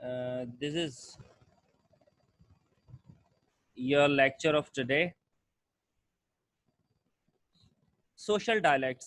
This is your lecture of today. Social dialects.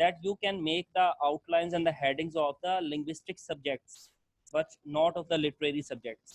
that you can make the outlines and the headings of the linguistic subjects but not of the literary subjects.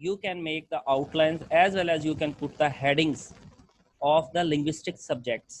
you can make the outlines as well as you can put the headings of the linguistic subjects.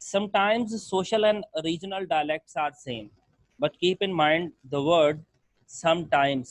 Sometimes social and regional dialects are same, but keep in mind the word sometimes.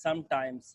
sometimes.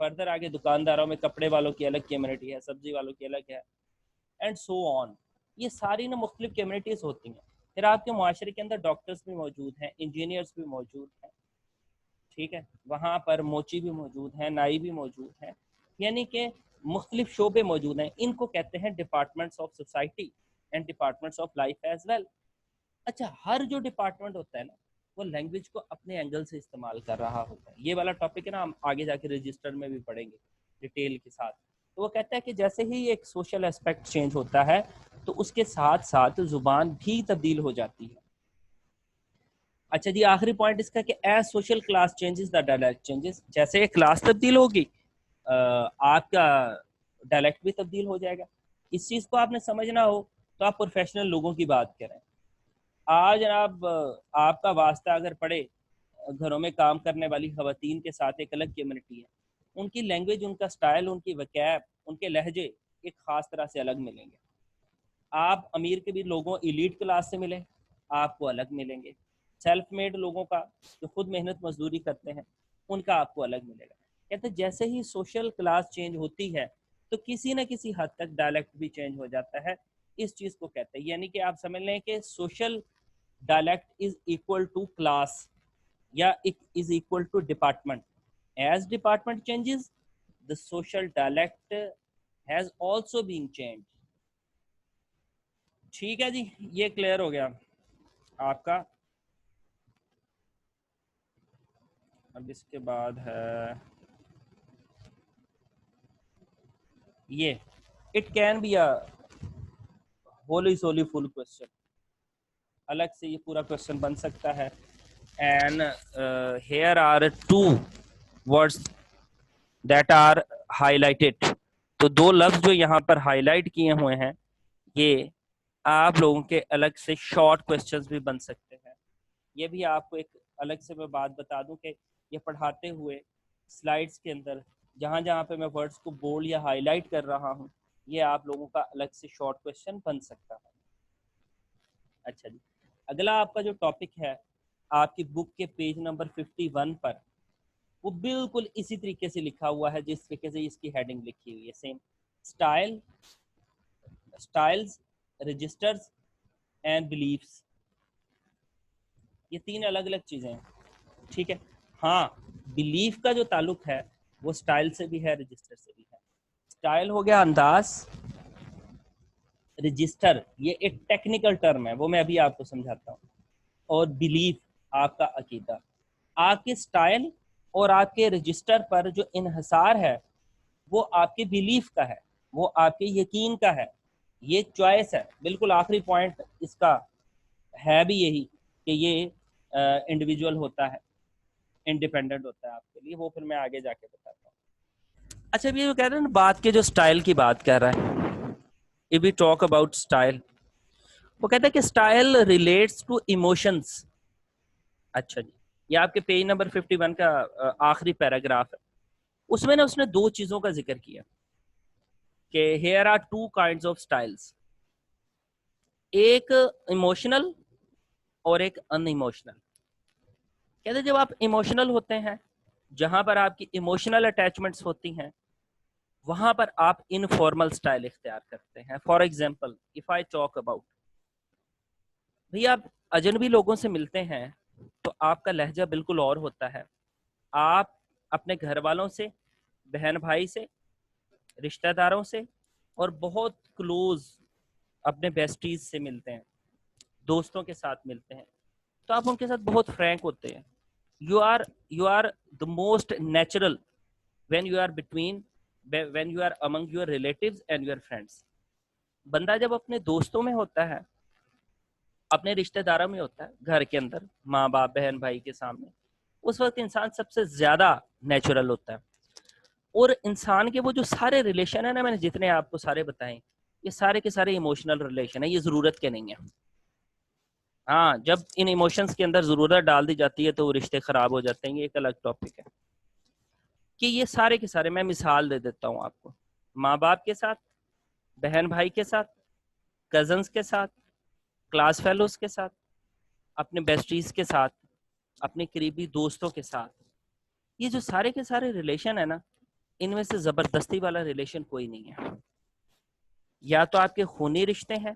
Further آگے دکانداروں میں کپڑے والوں کی الگ community ہے, سبزی والوں کی الگ ہے, اینڈ سو آن. یہ ساری نا مختلف کمیونٹیز ہوتی ہیں. پھر آپ کے معاشرے کے اندر ڈاکٹرز بھی موجود ہیں, انجینئرز بھی موجود ہیں, ٹھیک ہے, وہاں پر موچی بھی موجود ہیں, نائی بھی موجود ہیں, یعنی کہ مختلف شعبے موجود ہیں. ان کو کہتے ہیں departments of society and departments of life as well. اچھا, ہر جو ڈپارٹمنٹ ہوتا ہے نا وہ لینگویج کو اپنے اینگل سے استعمال کر رہا ہوتا ہے. یہ والا ٹاپک ہے نا, ہم آگے جا کے رجسٹر میں بھی پڑھیں گے ڈیٹیل کے ساتھ. تو وہ کہتا ہے کہ جیسے ہی ایک سوشل اسپیکٹ چینج ہوتا ہے تو اس کے ساتھ ساتھ زبان بھی تبدیل ہو جاتی ہے. اچھا جی, آخری پوائنٹ اس کا کہ as social class changes the dialect changes. جیسے کلاس تبدیل ہوگی آپ کا ڈائلیکٹ بھی تبدیل ہو جائے گا. اس چیز کو آپ نے سمجھنا ہو تو آپ پروفیشنل لوگوں کی بات کریں. آج جناب آپ کا واسطہ اگر پڑے گھروں میں کام کرنے والی خواتین کے ساتھ ایک الگ کمیونٹی ہے, ان کی لینگویج, ان کا سٹائل, ان کی وکیب, ان کے لہجے ایک خاص طرح سے الگ ملیں گے. آپ امیر کے بھی لوگوں ایلیٹ کلاس سے ملیں, آپ کو الگ ملیں گے. سیلف میڈ لوگوں کا جو خود محنت مزدوری کرتے ہیں ان کا آپ کو الگ ملے گا. کہتے ہیں جیسے ہی سوشل کلاس چینج ہوتی ہے تو کسی نہ کسی حد تک ڈائلیکٹ بھی چینج ہو جاتا ہے. اس چیز کو کہتے ہیں, یعنی کہ آپ سمجھ لیں کہ social dialect is equal to class یا is equal to department. As department changes, the social dialect has also been changed. ٹھیک ہے جی, یہ کلیئر ہو گیا آپ کا. اب اس کے بعد ہے یہ it can be a holy solely full question. الگ سے یہ پورا کوشچن بن سکتا ہے. And here are 2 words that are highlighted. تو 2 لفظ جو یہاں پر ہائی لائٹ کیے ہوئے ہیں یہ آپ لوگوں کے الگ سے شارٹ کوشچنز بھی بن سکتے ہیں. یہ بھی آپ کو ایک الگ سے میں بات بتا دوں کہ یہ پڑھاتے ہوئے سلائڈس کے اندر جہاں جہاں پہ میں ورڈز کو بولڈ یا ہائی لائٹ کر رہا ہوں یہ آپ لوگوں کا الگ سے شارٹ کوشچن بن سکتا ہے. اچھا جی, اگلا آپ کا جو ٹاپک ہے آپ کی بک کے پیج نمبر 51 پر, وہ بالکل اسی طریقے سے لکھا ہوا ہے جس طریقے سے اس کی ہیڈنگ لکھی ہوئی ہے. Same style, styles, registers and beliefs. یہ 3 الگ الگ چیزیں ہیں, ٹھیک ہے. ہاں, بلیف کا جو تعلق ہے وہ اسٹائل سے بھی ہے, رجسٹر سے بھی ہے. اسٹائل ہو گیا انداز, رجسٹر یہ ایک ٹیکنیکل ٹرم ہے, وہ میں ابھی آپ کو سمجھاتا ہوں, اور بلیف آپ کا عقیدہ. آپ کے اسٹائل اور آپ کے رجسٹر پر جو انحصار ہے وہ آپ کے بلیف کا ہے, وہ آپ کے یقین کا ہے. یہ چوائس ہے. بالکل آخری پوائنٹ اس کا ہے بھی یہی کہ یہ انڈیویجول ہوتا ہے, انڈیپینڈنٹ ہوتا ہے آپ کے لیے. وہ پھر میں آگے جا کے بتاتا ہوں. اچھا, یہ جو کہہ رہے ہیں نا بات کے جو اسٹائل کی بات کر رہا ہے, if we talk about style, وہ کہتا ہے کہ اسٹائل ریلیٹس ٹو ایموشنس. اچھا جی, یہ آپ کے پیج نمبر 51 کا آخری پیراگراف ہے. اس میں نے 2 چیزوں کا ذکر کیا کہ here are 2 kinds of styles, ایک ایموشنل اور ایک ان ایموشنل. کہتے ہیں جب آپ ایموشنل ہوتے ہیں, جہاں پر آپ کی ایموشنل اٹیچمنٹس ہوتی ہیں, وہاں پر آپ انفارمل سٹائل اختیار کرتے ہیں. For example if I talk about, بھئی آپ اجنبی لوگوں سے ملتے ہیں تو آپ کا لہجہ بالکل اور ہوتا ہے. آپ اپنے گھر والوں سے, بہن بھائی سے, رشتہ داروں سے اور بہت کلوز اپنے بیسٹیز سے ملتے ہیں, دوستوں کے ساتھ ملتے ہیں, تو آپ ان کے ساتھ بہت فرینک ہوتے ہیں. you are the most natural when you are among your relatives and your friends. بندہ جب اپنے دوستوں میں ہوتا ہے, اپنے رشتہ داروں میں ہوتا ہے, گھر کے اندر ماں باپ بہن بھائی کے سامنے, اس وقت انسان سب سے زیادہ نیچرل ہوتا ہے. اور انسان کے وہ جو سارے ریلیشن ہیں نا, میں نے جتنے آپ کو سارے بتائیں, یہ سارے کے سارے ایموشنل ریلیشن ہیں, یہ ضرورت کے نہیں ہیں. ہاں, جب ان ایموشنز کے اندر ضرورت ڈال دی جاتی ہے تو وہ رشتے خراب ہو جاتے ہیں. یہ ایک الگ ٹاپک ہے کہ یہ سارے کے سارے, میں مثال دے دیتا ہوں آپ کو, ماں باپ کے ساتھ, بہن بھائی کے ساتھ, کزنز کے ساتھ, کلاس فیلوز کے ساتھ, اپنے بیسٹیز کے ساتھ, اپنے قریبی دوستوں کے ساتھ, یہ جو سارے کے سارے ریلیشن ہے نا, ان میں سے زبردستی والا ریلیشن کوئی نہیں ہے. یا تو آپ کے خونی رشتے ہیں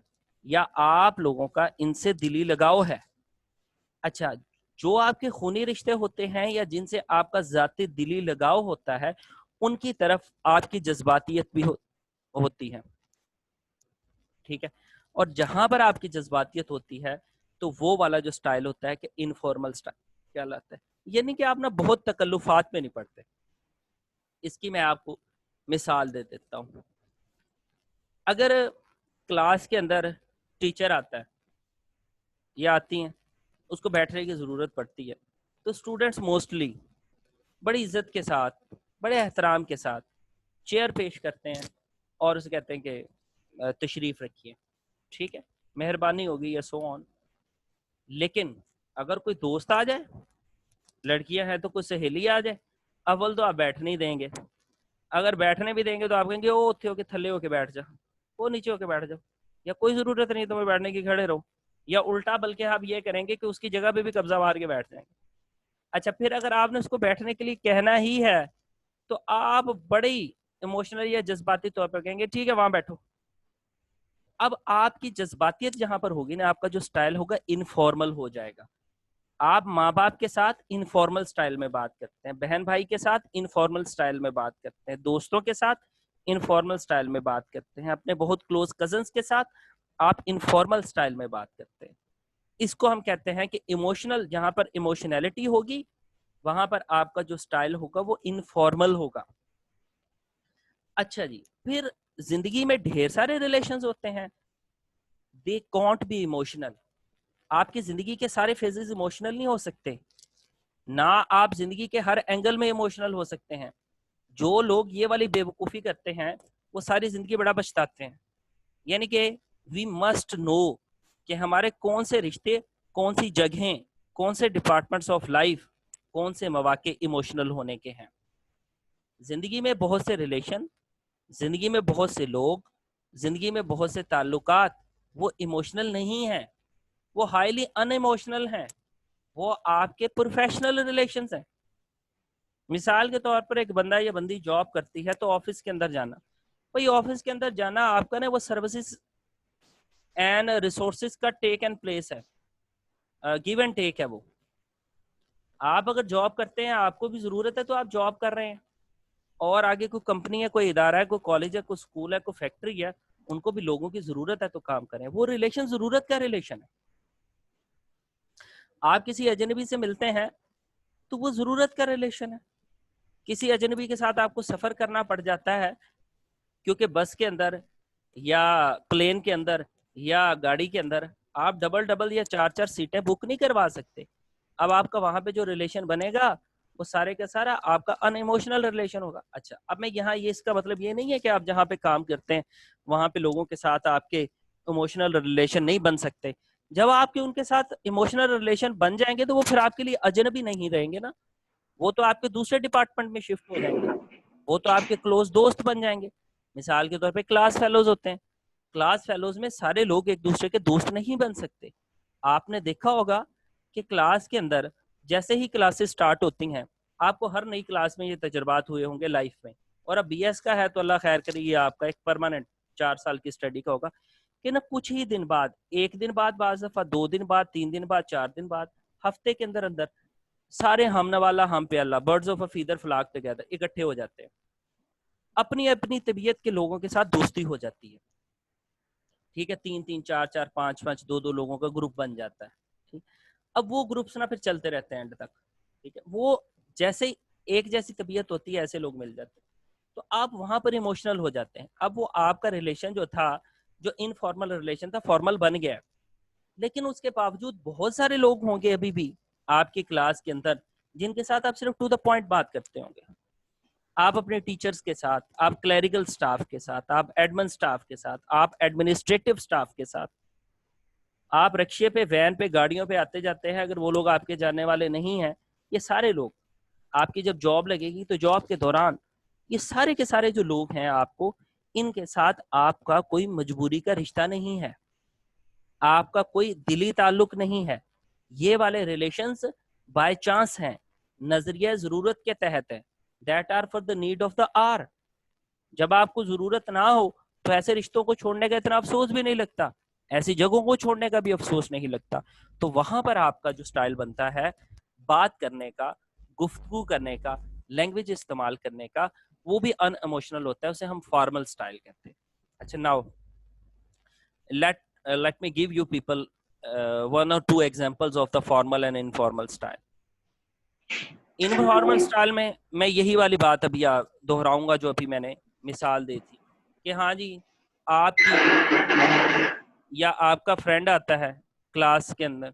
یا آپ لوگوں کا ان سے دلی لگاؤ ہے. اچھا جو آپ کے خونی رشتے ہوتے ہیں یا جن سے آپ کا ذاتی دلی لگاؤ ہوتا ہے ان کی طرف آپ کی جذباتیت بھی ہوتی ہے. ٹھیک ہے. اور جہاں پر آپ کی جذباتیت ہوتی ہے تو وہ والا جو سٹائل ہوتا ہے کہ انفارمل سٹائل کیا لاتا ہے. یعنی کہ آپ نا بہت تکلفات میں نہیں پڑتے. اس کی میں آپ کو مثال دے دیتا ہوں. اگر کلاس کے اندر ٹیچر آتا ہے یا آتی ہیں, اس کو بیٹھنے کی ضرورت پڑتی ہے, تو اسٹوڈینٹس موسٹلی بڑی عزت کے ساتھ بڑے احترام کے ساتھ چیئر پیش کرتے ہیں اور اسے کہتے ہیں کہ تشریف رکھیے, ٹھیک ہے, مہربانی ہوگی یا سو آن. لیکن اگر کوئی دوست آ جائے, لڑکیاں ہیں تو کوئی سہیلی آ جائے, اول تو آپ بیٹھنے ہی دیں گے. اگر بیٹھنے بھی دیں گے تو آپ کہیں گے او اتھے ہو کے تھلے ہو کے بیٹھ جا, وہ نیچے ہو کے بیٹھ جاؤ, یا کوئی ضرورت نہیں تمہیں بیٹھنے کی, کھڑے رہو. یا الٹا بلکہ آپ یہ کریں گے کہ اس کی جگہ پہ بھی قبضہ مار کے بیٹھ جائیں گے. اچھا پھر اگر آپ نے اس کو بیٹھنے کے لیے کہنا ہی ہے تو آپ بڑی ایموشنل یا جذباتی طور پر کہیں گے ٹھیک ہے وہاں بیٹھو. اب آپ کی جذباتیت جہاں پر ہوگی نا, آپ کا جو سٹائل ہوگا انفارمل ہو جائے گا. آپ ماں باپ کے ساتھ انفارمل سٹائل میں بات کرتے ہیں, بہن بھائی کے ساتھ انفارمل سٹائل میں بات کرتے ہیں, دوستوں کے ساتھ انفارمل سٹائل میں بات کرتے ہیں, اپنے بہت کلوز کزنس کے ساتھ آپ انفارمل سٹائل میں بات کرتے ہیں. اس کو ہم کہتے ہیں کہ ایموشنل, جہاں پر ایموشنالٹی ہوگی وہاں پر آپ کا جو سٹائل ہوگا وہ انفارمل ہوگا. اچھا جی, پھر زندگی میں ڈھیر سارے ریلیشنز ہوتے ہیں, دے کانٹ بی ایموشنل. آپ کی زندگی کے سارے فیزز ایموشنل نہیں ہو سکتے, نہ آپ زندگی کے ہر اینگل میں ایموشنل ہو سکتے ہیں. جو لوگ یہ والی بے وقوفی کرتے ہیں وہ ساری زندگی بڑا پچھتاتے ہیں. یعنی کہ وی مسٹ نو کہ ہمارے کون سے رشتے, کون سی جگہیں, کون سے ڈپارٹمنٹس آف لائف, کون سے مواقع ایموشنل ہونے کے ہیں. زندگی میں بہت سے ریلیشن, زندگی میں بہت سے لوگ, زندگی میں بہت سے تعلقات وہ ایموشنل نہیں ہیں, وہ ہائیلی ان ایموشنل ہیں, وہ آپ کے پروفیشنل ریلیشنز ہیں. مثال کے طور پر ایک بندہ یا بندی جاب کرتی ہے تو آفس کے اندر جانا, بھائی آفس کے اندر جانا آپ کا نا وہ سروسز اینڈ ریسورسز کا ٹیک اینڈ پلیس ہے, گیو اینڈ ٹیک ہے. وہ آپ اگر جاب کرتے ہیں آپ کو بھی ضرورت ہے تو آپ جاب کر رہے ہیں, اور آگے کوئی کمپنی ہے, کوئی ادارہ ہے, کوئی کالج ہے, کوئی اسکول ہے, کوئی فیکٹری ہے, ان کو بھی لوگوں کی ضرورت ہے تو کام کریں. وہ ریلیشن ضرورت کا ریلیشن ہے. آپ کسی اجنبی سے ملتے ہیں تو وہ ضرورت کا ریلیشن ہے. کسی اجنبی کے ساتھ آپ کو سفر کرنا پڑ جاتا ہے کیونکہ بس کے اندر یا پلین کے اندر یا گاڑی کے اندر آپ ڈبل یا 4 سیٹیں بک نہیں کروا سکتے. اب آپ کا وہاں پہ جو ریلیشن بنے گا وہ سارے کا سارا آپ کا ان ایموشنل ریلیشن ہوگا. اچھا اب میں یہاں اس کا مطلب یہ نہیں ہے کہ آپ جہاں پہ کام کرتے ہیں وہاں پہ لوگوں کے ساتھ آپ کے ایموشنل ریلیشن نہیں بن سکتے. جب آپ کے ان کے ساتھ ایموشنل ریلیشن بن جائیں گے تو وہ پھر آپ کے لیے اجنبی نہیں رہیں گے نا, وہ تو آپ کے دوسرے ڈپارٹمنٹ میں شفٹ ہو جائیں گے, وہ تو آپ کے کلوز دوست بن جائیں گے. مثال کے طور پہ کلاس فیلوز ہوتے ہیں, کلاس فیلوز میں سارے لوگ ایک دوسرے کے دوست نہیں بن سکتے. آپ نے دیکھا ہوگا کہ کلاس کے اندر جیسے ہی کلاسز سٹارٹ ہوتی ہیں, آپ کو ہر نئی کلاس میں یہ تجربات ہوئے ہوں گے لائف میں, اور اب بی ایس کا ہے تو اللہ خیر کرے, یہ آپ کا ایک پرماننٹ 4 سال کی اسٹڈی کا ہوگا کہ نا کچھ ہی دن بعد, 1 دن بعد, بعض دفعہ 2 دن بعد, 3 دن بعد, 4 دن بعد, ہفتے کے اندر سارے ہم نوالا ہم پہ اللہ, birds of a feather flock together اکٹھے ہو جاتے ہیں, اپنی اپنی طبیعت کے لوگوں کے ساتھ دوستی ہو جاتی ہے. ٹھیک ہے, 3 4 5 2 لوگوں کا گروپ بن جاتا ہے. اب وہ گروپس نا پھر چلتے رہتے ہیں اینڈ تک. ٹھیک ہے, وہ جیسے ایک جیسی طبیعت ہوتی ہے ایسے لوگ مل جاتے ہیں تو آپ وہاں پر ایموشنل ہو جاتے ہیں. اب وہ آپ کا ریلیشن جو تھا, جو انفارمل ریلیشن تھا, فارمل بن گیا, لیکن اس کے باوجود بہت سارے لوگ ہوں گے ابھی بھی آپ کی کلاس کے اندر جن کے ساتھ آپ صرف ٹو دا پوائنٹ بات کرتے ہوں گے. آپ اپنے ٹیچرز کے ساتھ, آپ کلیریکل سٹاف کے ساتھ, آپ ایڈمن سٹاف کے ساتھ, آپ ایڈمنسٹریٹو سٹاف کے ساتھ, آپ رکشے پہ, وین پہ, گاڑیوں پہ آتے جاتے ہیں, اگر وہ لوگ آپ کے جاننے والے نہیں ہیں, یہ سارے لوگ آپ کی جب جاب لگے گی تو جاب کے دوران یہ سارے کے سارے جو لوگ ہیں آپ کو, ان کے ساتھ آپ کا کوئی مجبوری کا رشتہ نہیں ہے, آپ کا کوئی دلی تعلق نہیں ہے. یہ والے ریلیشنز بائی چانس ہیں, نظریہ ضرورت کے تحت ہیں. that are for the need of the hour. جب آپ کو ضرورت نہ ہو تو ایسے رشتوں کو چھوڑنے کا اتنا افسوس بھی نہیں لگتا, ایسی جگہوں کو چھوڑنے کا بھی افسوس نہیں لگتا. تو وہاں پر آپ کا جو سٹائل بنتا ہے بات کرنے کا, گفتگو کرنے کا, لینگویج استعمال کرنے کا, وہ بھی ان ایموشنل ہوتا ہے, اسے ہم فارمل سٹائل کہتے ہیں. اچھا, now let me give you people one or two examples of the formal and informal style. Informal style میں میں یہی والی بات ابھی دہراؤں گا جو ابھی میں نے مثال دی تھی کہ ہاں جی آپ کی یا آپ کا فرینڈ آتا ہے کلاس کے اندر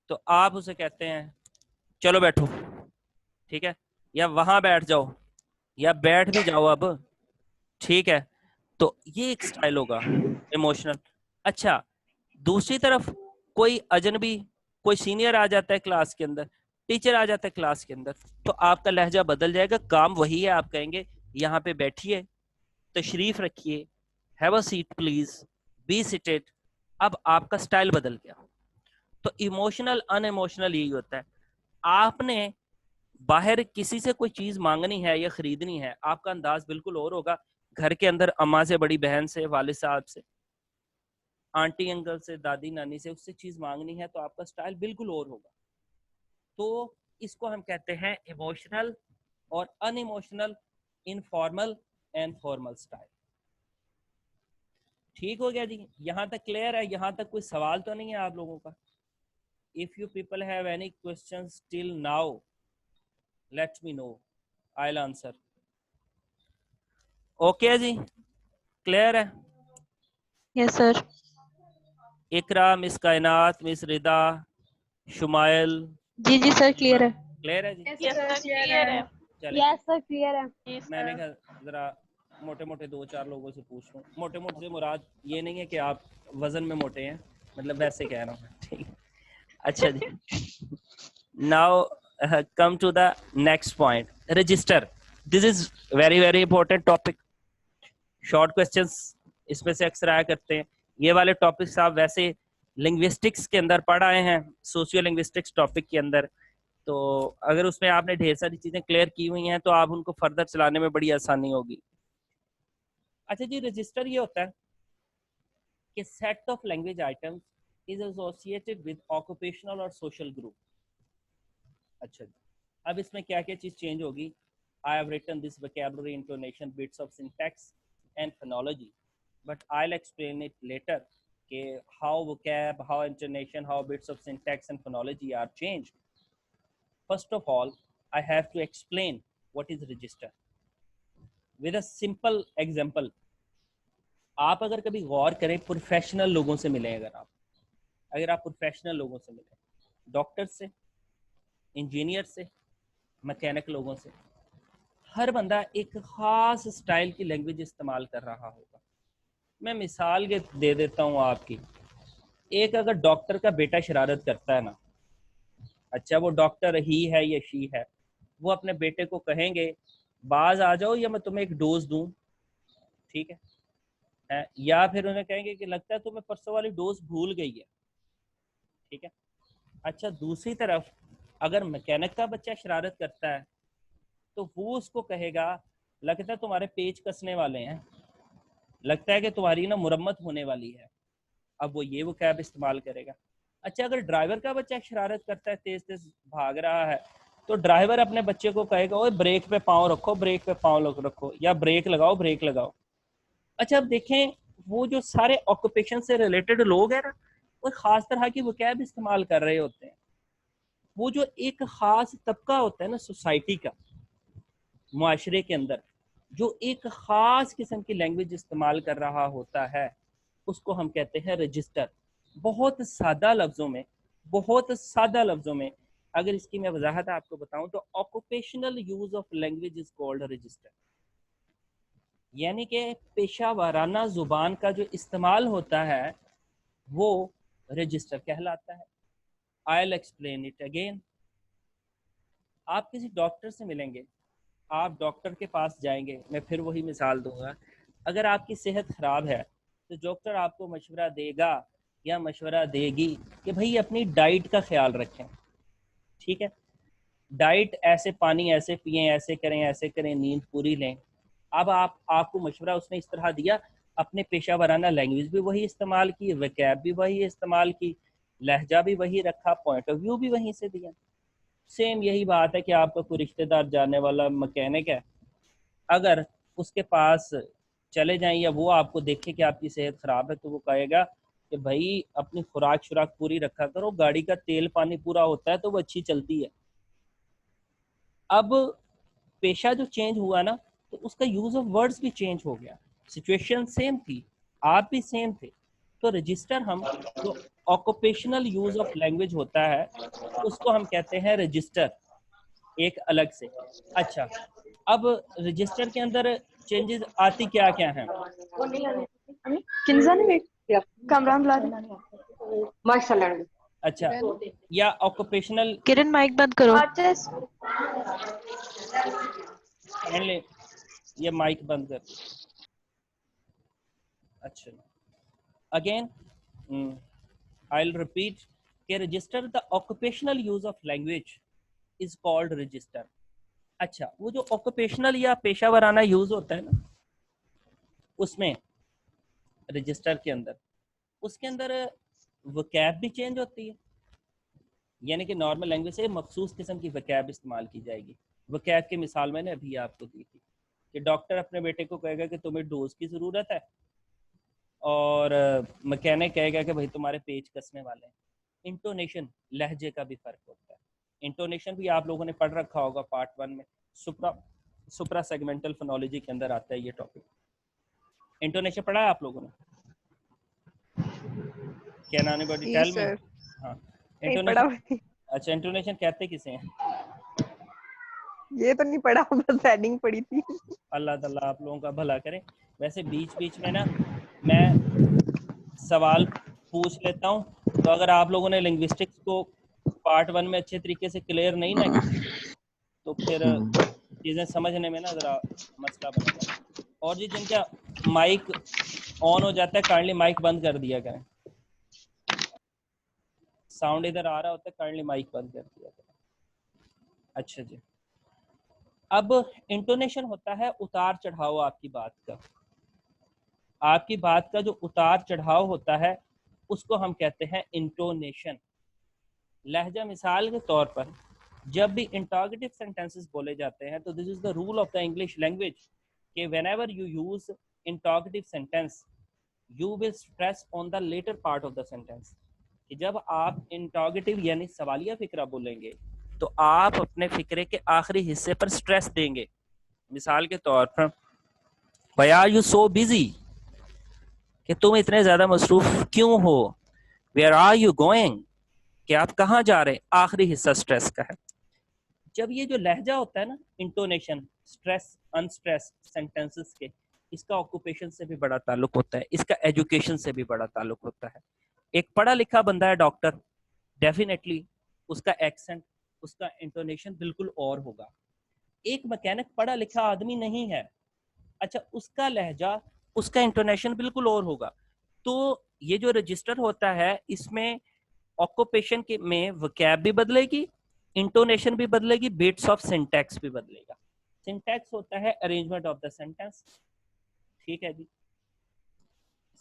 تو آپ اسے کہتے ہیں چلو بیٹھو, ٹھیک ہے, یا وہاں بیٹھ جاؤ, یا بیٹھ بھی جاؤ اب, ٹھیک ہے. تو یہ ایک سٹائل ہوگا ایموشنل. اچھا, دوسری طرف کوئی اجنبی, کوئی سینئر آ جاتا ہے کلاس کے اندر, ٹیچر آ جاتا ہے کلاس کے اندر, تو آپ کا لہجہ بدل جائے گا, کام وہی ہے, آپ کہیں گے یہاں پہ بیٹھیے, تشریف رکھیے, have a seat please, be seated. اب آپ کا سٹائل بدل گیا. تو ایموشنل ان ایموشنل یہی ہوتا ہے. آپ نے باہر کسی سے کوئی چیز مانگنی ہے یا خریدنی ہے, آپ کا انداز بالکل اور ہوگا. گھر کے اندر اماں سے, بڑی بہن سے, والد صاحب سے, آنٹی انکل سے, دادی نانی سے اس سے چیز مانگنی ہے تو آپ کا سٹائل بالکل اور ہوگا. تو اس کو ہم کہتے ہیں ایموشنل اور unemotional, informal and formal style. ٹھیک ہو گیا جی, یہاں تک کلیئر ہے؟ یہاں تک کوئی سوال تو نہیں ہے آپ لوگوں کا؟ If you people have any questions till now, let me know, I'll answer. Okay G, clear ہے؟ Yes sir. اقرا, مس کائنات, مس ردا, شمائل. جی جی سر کلیئر ہے. کلیئر ہے جی؟ Yes sir, clear ہے. Yes sir clear ہے. میں نے کہا ذرا موٹے موٹے دو چار لوگوں سے پوچھ لوں. موٹے موٹے سے مراد یہ نہیں ہے کہ آپ وزن میں موٹے ہیں, مطلب ویسے کہہ رہا ہوں. ٹھیک, اچھا جی. Now come to the next point, register. This is very very important topic. Short questions اس میں سے اکثر آیا کرتے ہیں. یہ والے ٹاپکس آپ ویسے لنگوسٹکس کے اندر پڑھ آئے ہیں, سوشیو لنگوسٹکس ٹاپک کے اندر, تو اگر اس میں آپ نے ڈھیر ساری چیزیں کلیئر کی ہوئی ہیں تو آپ ان کو فردر چلانے میں بڑی آسانی ہوگی. اچھا جی, رجسٹر یہ ہوتا ہے کہ set of language items is associated with occupational اور سوشل گروپ. اچھا جی, اب اس میں کیا کیا چیز چینج ہوگی؟ I have written this vocabulary, intonation, bits of syntax and phonology, but I'll explain it later کہ how vocab, how intonation, how bits of syntax and phonology are changed. First of all, I have to explain what is register with a simple example. آپ اگر کبھی غور کریں, professional لوگوں سے ملیں, اگر آپ پروفیشنل لوگوں سے ملیں, ڈاکٹر سے, انجینئر سے, مکینک لوگوں سے, ہر بندہ ایک خاص سٹائل کی لینگویج استعمال کر رہا ہوگا. میں مثال کے دے دیتا ہوں آپ کی. ایک اگر ڈاکٹر کا بیٹا شرارت کرتا ہے نا, اچھا وہ ڈاکٹر ہی ہے یا شی ہے, وہ اپنے بیٹے کو کہیں گے باز آ جاؤ یا میں تمہیں ایک ڈوز دوں, ٹھیک ہے, یا پھر انہیں کہیں گے کہ لگتا ہے تمہیں پرسوں والی ڈوز بھول گئی ہے, ٹھیک ہے. اچھا دوسری طرف اگر میکینک کا بچہ شرارت کرتا ہے تو وہ اس کو کہے گا لگتا ہے تمہارے پیچ کسنے والے ہیں, لگتا ہے کہ تمہاری نا مرمت ہونے والی ہے. اب وہ یہ وکیب استعمال کرے گا. اچھا اگر ڈرائیور کا بچہ شرارت کرتا ہے, تیز تیز بھاگ رہا ہے, تو ڈرائیور اپنے بچے کو کہے گا اوے بریک پہ پاؤں رکھو, بریک پہ پاؤں رکھو, یا بریک لگاؤ, بریک لگاؤ. اچھا اب دیکھیں, وہ جو سارے آکوپیشن سے ریلیٹڈ لوگ ہیں نا, وہ خاص طرح کی وکیب استعمال کر رہے ہوتے ہیں. وہ جو ایک خاص طبقہ ہوتا ہے نا سوسائٹی کا, معاشرے کے اندر جو ایک خاص قسم کی لینگویج استعمال کر رہا ہوتا ہے, اس کو ہم کہتے ہیں رجسٹر. بہت سادہ لفظوں میں اگر اس کی میں وضاحت آپ کو بتاؤں تو occupational use of language is called register. یعنی کہ پیشہ ورانہ زبان کا جو استعمال ہوتا ہے وہ رجسٹر کہلاتا ہے. I'll explain it again. آپ کسی ڈاکٹر سے ملیں گے, آپ ڈاکٹر کے پاس جائیں گے, میں پھر وہی مثال دوں گا. اگر آپ کی صحت خراب ہے تو ڈاکٹر آپ کو مشورہ دے گا یا مشورہ دے گی کہ بھئی اپنی ڈائٹ کا خیال رکھیں, ٹھیک ہے. ڈائٹ ایسے، پانی ایسے پئیں، ایسے کریں، نیند پوری لیں. اب آپ کو مشورہ اس نے اس طرح دیا، اپنے پیشہ ورانہ لینگویج بھی وہی استعمال کی، ویکیب بھی وہی استعمال کی، لہجہ بھی وہی رکھا، پوائنٹ آف ویو بھی وہیں سے دیا. سیم یہی بات ہے کہ آپ کا کوئی رشتہ دار جاننے والا مکینک ہے، اگر اس کے پاس چلے جائیں یا وہ آپ کو دیکھے کہ آپ کی صحت خراب ہے تو وہ کہے گا کہ بھائی اپنی خوراک شراک پوری رکھا کرو، گاڑی کا تیل پانی پورا ہوتا ہے تو وہ اچھی چلتی ہے. اب پیشہ جو چینج ہوا نا تو اس کا یوز آف ورڈز بھی چینج ہو گیا. سچویشن سیم تھی، آپ بھی سیم تھے. تو رجسٹر ہم جو آکوپیشنل یوز آف لینگویج ہوتا ہے اس کو ہم کہتے ہیں رجسٹر، ایک الگ سے. اچھا اب رجسٹر کے اندر چینجز آتی کیا کیا ہیں؟ اچھا یا آکوپیشنل کرن مائک بند کرو. یہ مائک بند کر. اچھا اگین I'll repeat کہ register the occupational use of language is called register. اچھا وہ جو آکوپیشنل یا پیشہ ورانہ یوز ہوتا ہے نا اس میں رجسٹر کے اندر، اس کے اندر وکیب بھی چینج ہوتی ہے، یعنی کہ نارمل لینگویج سے مخصوص قسم کی وکیب استعمال کی جائے گی. وکیب کی مثال میں نے ابھی آپ کو دی تھی کہ ڈاکٹر اپنے بیٹے کو کہے گا کہ تمہیں ڈوز کی ضرورت ہے، اور مکینک کہے گا کہ بھائی تمہارے پیچ کسنے والے ہیں. انٹونیشن، لہجے کا بھی فرق ہوتا ہے. انٹونیشن بھی آپ لوگوں نے پڑھ رکھا ہوگا پارٹ 1 میں، سپرا سیگمنٹل فونولوجی کے اندر آتا ہے یہ ٹاپک. انٹونیشن پڑھا ہے آپ لوگوں نے؟ Can any body tell me? ہاں انٹونیشن. اچھا انٹونیشن کہتے کسے ہیں؟ یہ تو نہیں پڑھا، بس ہیڈنگ پڑھی تھی. اللہ تعالیٰ آپ لوگوں کا بھلا کرے. ویسے بیچ میں نا میں سوال پوچھ لیتا ہوں، تو اگر آپ لوگوں نے لنگوسٹکس کو پارٹ 1 میں اچھے طریقے سے کلیئر نہیں نہ کی تو پھر چیزیں سمجھنے میں نا ذرا مسئلہ بنے گا. اور جی جن کا مائک آن ہو جاتا ہے کائنڈلی مائک بند کر دیا کریں. ساؤنڈ ادھر آ رہا ہوتا ہے کائنڈلی مائک بند کر دیا کریں. اچھا جی اب انٹونیشن ہوتا ہے اتار چڑھاؤ آپ کی بات کا. آپ کی بات کا جو اتار چڑھاؤ ہوتا ہے اس کو ہم کہتے ہیں انٹونیشن. لہجہ مثال کے طور پر جب بھی انٹروگیٹو سینٹینسز بولے جاتے ہیں تو this is the rule of the English language کہ whenever you use interrogative sentence you will stress on the latter part of the sentence. کہ جب آپ انٹروگیٹو یعنی سوالیہ فقرہ بولیں گے تو آپ اپنے فقرے کے آخری حصے پر سٹریس دیں گے. مثال کے طور پر why are you so busy، کہ تم اتنے زیادہ مصروف کیوں ہو. where are you going، کہ آپ کہاں جا رہے ہیں. آخری حصہ سٹریس کا ہے. جب یہ جو لہجہ ہوتا ہے نا انٹونیشن، سٹریس انسٹریس سینٹینسز کے، اس کا آکوپیشن سے بھی بڑا تعلق ہوتا ہے، اس کا ایجوکیشن سے بھی بڑا تعلق ہوتا ہے. ایک پڑھا لکھا بندہ ہے ڈاکٹر، ڈیفینیٹلی اس کا ایکسنٹ، اس کا انٹونیشن بالکل اور ہوگا. ایک مکینک پڑھا لکھا آدمی نہیں ہے، اچھا اس کا لہجہ، اس کا انٹونیشن بالکل اور ہوگا. تو یہ جو رجسٹر ہوتا ہے اس میں آکوپیشن کے میں وکیب بھی بدلے گی، انٹونیشن بھی بدلے گی، بیٹس آف سینٹیکس بھی بدلے گا. سینٹیکس ہوتا ہے ارینجمنٹ آف دا سینٹینس، ٹھیک ہے جی.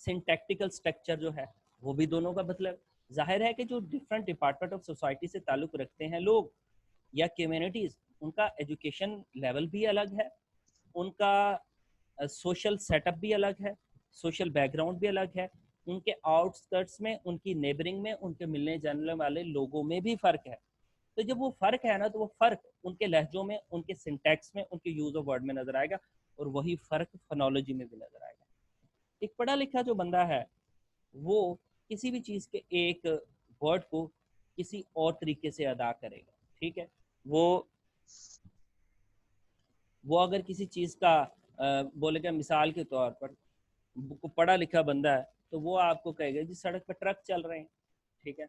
سنٹیکٹیکل اسٹرکچر جو ہے وہ بھی دونوں کا مطلب. ظاہر ہے کہ جو ڈفرینٹ ڈپارٹمنٹ آف سوسائٹی سے تعلق رکھتے ہیں لوگ یا کمیونٹیز، ان کا ایجوکیشن لیول بھی الگ ہے، ان کا سوشل سیٹ اپ بھی الگ ہے، سوشل بیک گراؤنڈ بھی الگ ہے، ان کے آؤٹ اسکرٹس میں، ان کی نیبرنگ میں، ان کے ملنے جانے والے لوگوں میں بھی فرق ہے. تو جب وہ فرق ہے نا تو وہ فرق ان کے لہجوں میں، ان کے سنٹیکس میں، ان کے یوز آف ورڈ میں نظر آئے گا، اور وہی فرق فنالوجی میں بھی نظر آئے گا. ایک پڑھا لکھا جو بندہ ہے وہ کسی بھی چیز کے ایک ورڈ کو کسی اور طریقے سے ادا کرے گا، ٹھیک ہے. وہ اگر کسی چیز کا بولے گا، مثال کے طور پر پڑھا لکھا بندہ ہے تو وہ آپ کو کہے گا جی سڑک پہ ٹرک چل رہے ہیں، ٹھیک ہے.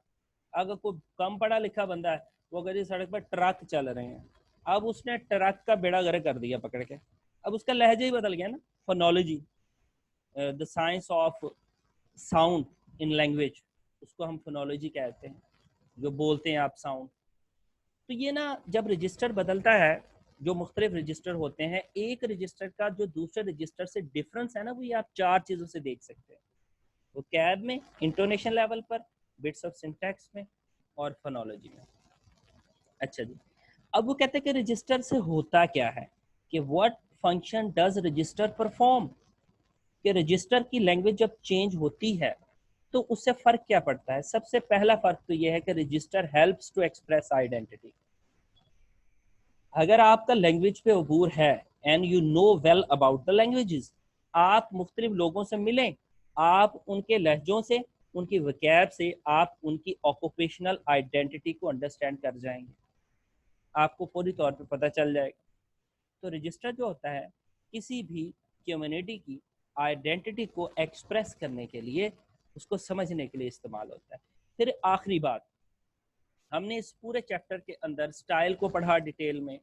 اگر کوئی کم پڑھا لکھا بندہ ہے وہ کہے جی سڑک پہ ٹرک چل رہے ہیں. اب اس نے ٹرک کا بیڑا گرک کر دیا پکڑ کے، اب اس کا لہجہ ہی بدل گیا نا. Phonology, the science of sound in language، اس کو ہم فونالوجی کہتے ہیں، جو بولتے ہیں آپ ساؤنڈ. تو یہ نا جب رجسٹر بدلتا ہے، جو مختلف رجسٹر ہوتے ہیں، ایک رجسٹر کا جو دوسرے رجسٹر سے ڈفرنس ہے نا، وہ یہ آپ 4 چیزوں سے دیکھ سکتے ہیں. وہ کیب میں، intonation level per, bits of syntax میں، اور فنالوجی میں. اچھا جی، اب وہ کہتے ہیں کہ رجسٹر سے ہوتا کیا ہے، کہ what function does register perform, کہ رجسٹر کی لینگویج جب چینج ہوتی ہے تو اس سے فرق کیا پڑتا ہے. سب سے پہلا فرق تو یہ ہے کہ register helps to express identity. اگر آپ کا لینگویج پہ عبور ہے and you know well about the languages, آپ مختلف لوگوں سے ملیں، آپ ان کے لہجوں سے، ان کی وکیب سے آپ ان کی آکوپیشنل آئیڈینٹی کو انڈرسٹینڈ کر جائیں گے، آپ کو پوری طور پہ پتہ چل جائے گا. تو رجسٹر جو ہوتا ہے کسی بھی کمیونٹی کی آئیڈینٹی کو ایکسپریس کرنے کے لیے، اس کو سمجھنے کے لیے استعمال ہوتا ہے. پھر آخری بات، ہم نے اس پورے چیپٹر کے اندر سٹائل کو پڑھا ڈیٹیل میں،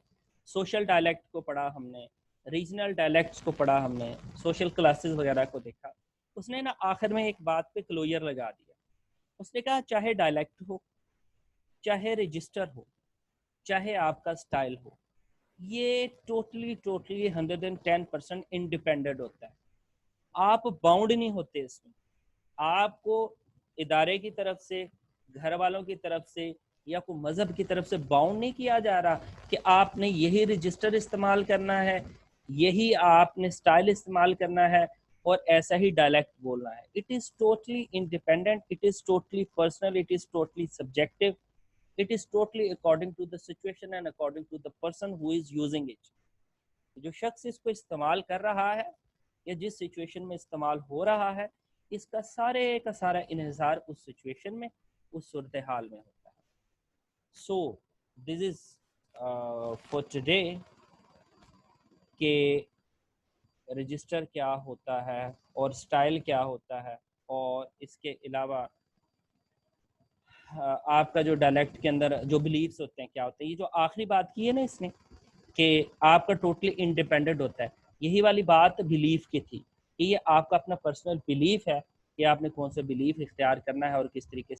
سوشل ڈائلیکٹ کو پڑھا ہم نے، ریجنل ڈائلیکٹس کو پڑھا ہم نے، سوشل کلاسز وغیرہ کو دیکھا. اس نے نا آخر میں ایک بات پہ کلوئر لگا دیا. اس نے کہا چاہے ڈائلیکٹ ہو، چاہے رجسٹر ہو، چاہے آپ کا سٹائل ہو، یہ ٹوٹلی 110% انڈیپینڈنٹ ہوتا ہے. آپ باؤنڈ نہیں ہوتے اس میں. آپ کو ادارے کی طرف سے، گھر والوں کی طرف سے، یا کوئی مذہب کی طرف سے باؤنڈ نہیں کیا جا رہا کہ آپ نے یہی رجسٹر استعمال کرنا ہے، یہی آپ نے سٹائل استعمال کرنا ہے، اور ایسا ہی ڈائلیکٹ بولنا ہے. It is totally independent, it is totally personal, it is totally subjective, it is totally according to the situation and according to the person who is using it. جو شخص اس کو استعمال کر رہا ہے یا جس سچویشن میں استعمال ہو رہا ہے، اس کا سارے کا سارا انحصار اس سچویشن میں، اس صورتحال میں ہوتا ہے. So this is for today کہ رجسٹر کیا ہوتا ہے اور سٹائل کیا ہوتا ہے، اور اس کے علاوہ آپ کا جو ڈائلیکٹ کے اندر جو بلیفس ہوتے ہیں کیا ہوتے ہیں. یہ جو آخری بات کی ہے نا اس نے کہ آپ کا ٹوٹلی انڈیپینڈنٹ ہوتا ہے، یہی والی بات بلیف کی تھی کہ یہ آپ کا اپنا پرسنل بلیف ہے کہ آپ نے کون سا بلیف اختیار کرنا ہے اور کس طریقے